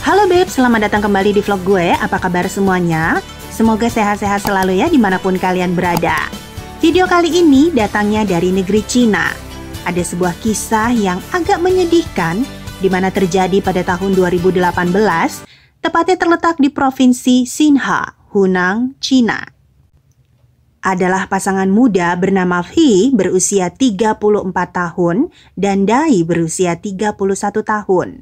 Halo Beb, selamat datang kembali di vlog gue. Apa kabar semuanya? Semoga sehat-sehat selalu ya dimanapun kalian berada. Video kali ini datangnya dari negeri Cina. Ada sebuah kisah yang agak menyedihkan di mana terjadi pada tahun 2018, tepatnya terletak di provinsi Xinhua, Hunan, Cina. Adalah pasangan muda bernama Vi berusia 34 tahun dan Dai berusia 31 tahun.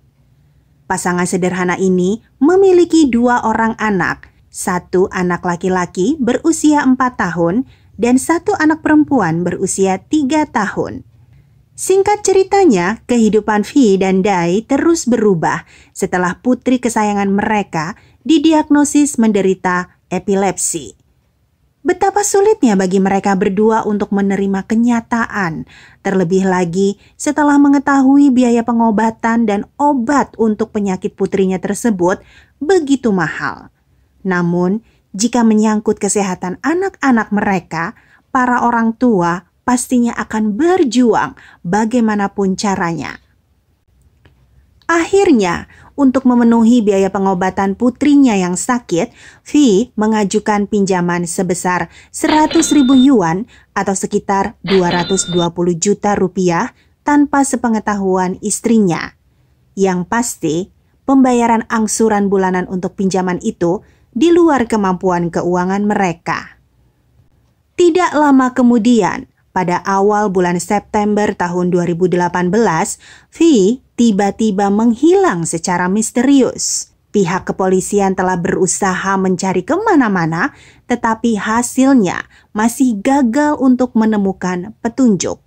Pasangan sederhana ini memiliki 2 orang anak, 1 anak laki-laki berusia 4 tahun dan 1 anak perempuan berusia 3 tahun. Singkat ceritanya, kehidupan Vi dan Dai terus berubah setelah putri kesayangan mereka didiagnosis menderita epilepsi. Betapa sulitnya bagi mereka berdua untuk menerima kenyataan, terlebih lagi setelah mengetahui biaya pengobatan dan obat untuk penyakit putrinya tersebut begitu mahal. Namun, jika menyangkut kesehatan anak-anak mereka, para orang tua pastinya akan berjuang bagaimanapun caranya. Akhirnya, untuk memenuhi biaya pengobatan putrinya yang sakit, Vi mengajukan pinjaman sebesar 100.000 yuan atau sekitar 220 juta rupiah tanpa sepengetahuan istrinya. Yang pasti, pembayaran angsuran bulanan untuk pinjaman itu di luar kemampuan keuangan mereka. Tidak lama kemudian, pada awal bulan September tahun 2018, Vi tiba-tiba menghilang secara misterius. Pihak kepolisian telah berusaha mencari kemana-mana, tetapi hasilnya masih gagal untuk menemukan petunjuk.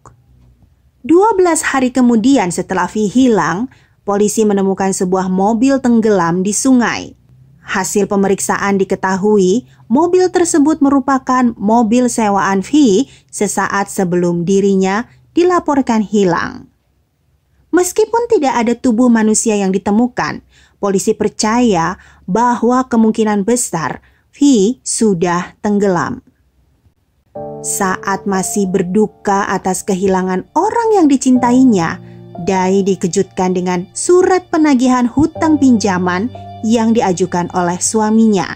12 hari kemudian setelah Vi hilang, polisi menemukan sebuah mobil tenggelam di sungai. Hasil pemeriksaan diketahui mobil tersebut merupakan mobil sewaan Vi sesaat sebelum dirinya dilaporkan hilang. Meskipun tidak ada tubuh manusia yang ditemukan, polisi percaya bahwa kemungkinan besar Vi sudah tenggelam. Saat masih berduka atas kehilangan orang yang dicintainya, Dai dikejutkan dengan surat penagihan hutang pinjaman yang diajukan oleh suaminya.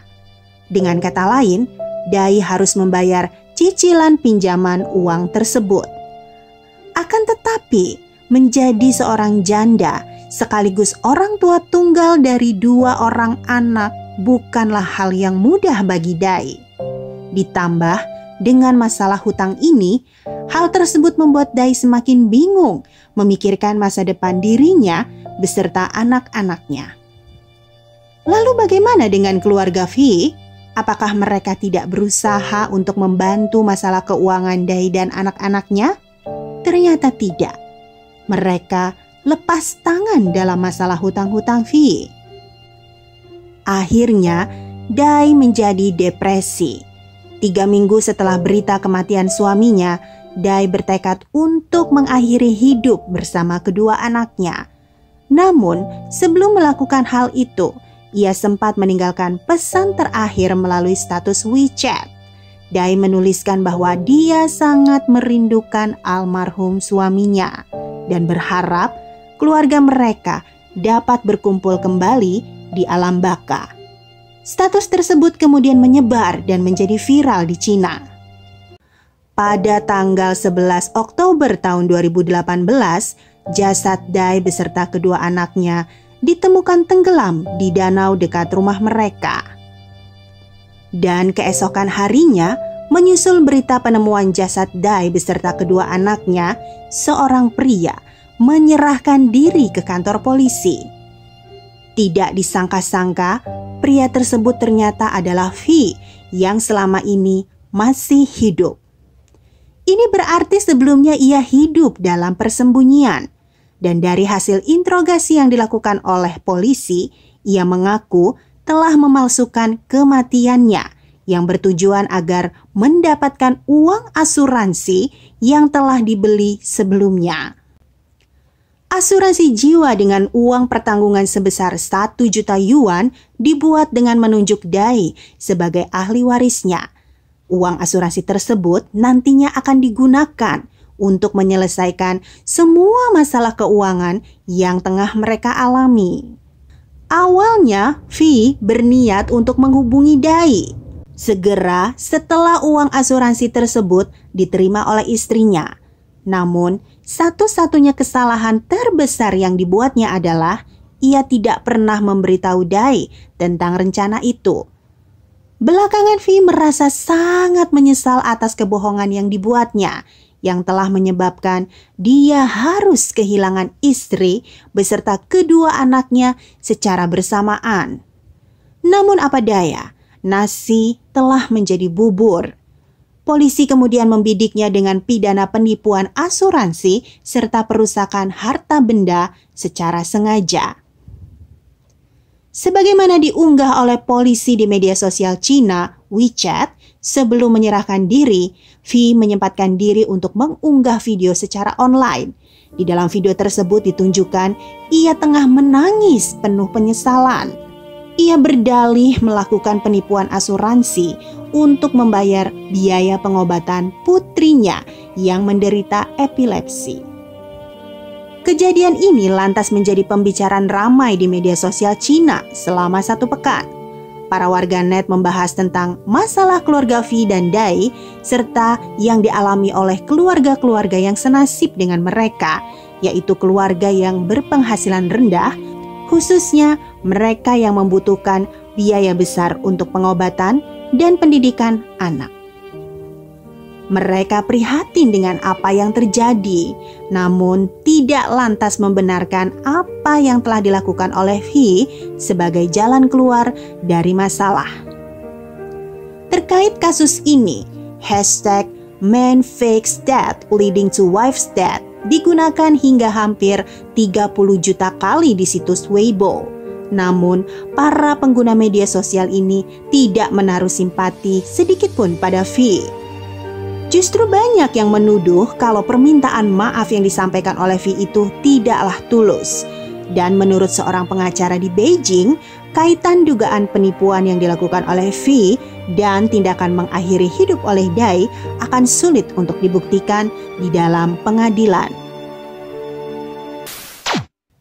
Dengan kata lain, Dai harus membayar cicilan pinjaman uang tersebut. Akan tetapi, menjadi seorang janda sekaligus orang tua tunggal dari 2 orang anak bukanlah hal yang mudah bagi Dai. Ditambah dengan masalah hutang ini, hal tersebut membuat Dai semakin bingung memikirkan masa depan dirinya beserta anak-anaknya. Lalu bagaimana dengan keluarga Vi? Apakah mereka tidak berusaha untuk membantu masalah keuangan Dai dan anak-anaknya? Ternyata tidak. Mereka lepas tangan dalam masalah hutang-hutang Vi. Akhirnya, Dai menjadi depresi. 3 minggu setelah berita kematian suaminya, Dai bertekad untuk mengakhiri hidup bersama kedua anaknya. Namun, sebelum melakukan hal itu, ia sempat meninggalkan pesan terakhir melalui status WeChat. Dai menuliskan bahwa dia sangat merindukan almarhum suaminya dan berharap keluarga mereka dapat berkumpul kembali di alam baka. Status tersebut kemudian menyebar dan menjadi viral di Cina. Pada tanggal 11 Oktober tahun 2018, jasad Dai beserta kedua anaknya ditemukan tenggelam di danau dekat rumah mereka. Dan keesokan harinya, menyusul berita penemuan jasad Dai beserta kedua anaknya, seorang pria menyerahkan diri ke kantor polisi. Tidak disangka-sangka, pria tersebut ternyata adalah Vi yang selama ini masih hidup. Ini berarti sebelumnya ia hidup dalam persembunyian. Dan dari hasil interogasi yang dilakukan oleh polisi, ia mengaku telah memalsukan kematiannya yang bertujuan agar mendapatkan uang asuransi yang telah dibeli sebelumnya. Asuransi jiwa dengan uang pertanggungan sebesar 1 juta yuan dibuat dengan menunjuk Dai sebagai ahli warisnya. Uang asuransi tersebut nantinya akan digunakan untuk menyelesaikan semua masalah keuangan yang tengah mereka alami. Awalnya, V berniat untuk menghubungi Dai segera setelah uang asuransi tersebut diterima oleh istrinya. Namun, satu-satunya kesalahan terbesar yang dibuatnya adalah ia tidak pernah memberitahu Dai tentang rencana itu. Belakangan V merasa sangat menyesal atas kebohongan yang dibuatnya, yang telah menyebabkan dia harus kehilangan istri beserta kedua anaknya secara bersamaan. Namun apa daya, nasi telah menjadi bubur. Polisi kemudian membidiknya dengan pidana penipuan asuransi serta perusakan harta benda secara sengaja. Sebagaimana diunggah oleh polisi di media sosial Cina, WeChat, sebelum menyerahkan diri, V menyempatkan diri untuk mengunggah video secara online. Di dalam video tersebut ditunjukkan ia tengah menangis penuh penyesalan. Ia berdalih melakukan penipuan asuransi untuk membayar biaya pengobatan putrinya yang menderita epilepsi. Kejadian ini lantas menjadi pembicaraan ramai di media sosial Cina selama 1 pekan. Para warganet membahas tentang masalah keluarga V dan Dai serta yang dialami oleh keluarga-keluarga yang senasib dengan mereka, yaitu keluarga yang berpenghasilan rendah, khususnya mereka yang membutuhkan biaya besar untuk pengobatan dan pendidikan anak. Mereka prihatin dengan apa yang terjadi, namun tidak lantas membenarkan apa yang telah dilakukan oleh V sebagai jalan keluar dari masalah. Terkait kasus ini, hashtag Man Fakes Death Leading to Wife's Death digunakan hingga hampir 30 juta kali di situs Weibo. Namun, para pengguna media sosial ini tidak menaruh simpati sedikit pun pada V. Justru banyak yang menuduh kalau permintaan maaf yang disampaikan oleh V itu tidaklah tulus. Dan menurut seorang pengacara di Beijing, kaitan dugaan penipuan yang dilakukan oleh V dan tindakan mengakhiri hidup oleh Dai akan sulit untuk dibuktikan di dalam pengadilan.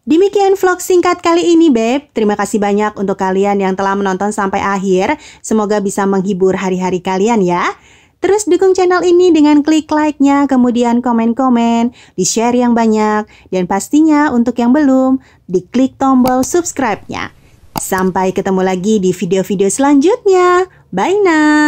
Demikian vlog singkat kali ini, Beb. Terima kasih banyak untuk kalian yang telah menonton sampai akhir. Semoga bisa menghibur hari-hari kalian ya. Terus dukung channel ini dengan klik like-nya, kemudian komen-komen, di-share yang banyak, dan pastinya untuk yang belum, diklik tombol subscribe-nya. Sampai ketemu lagi di video-video selanjutnya. Bye now!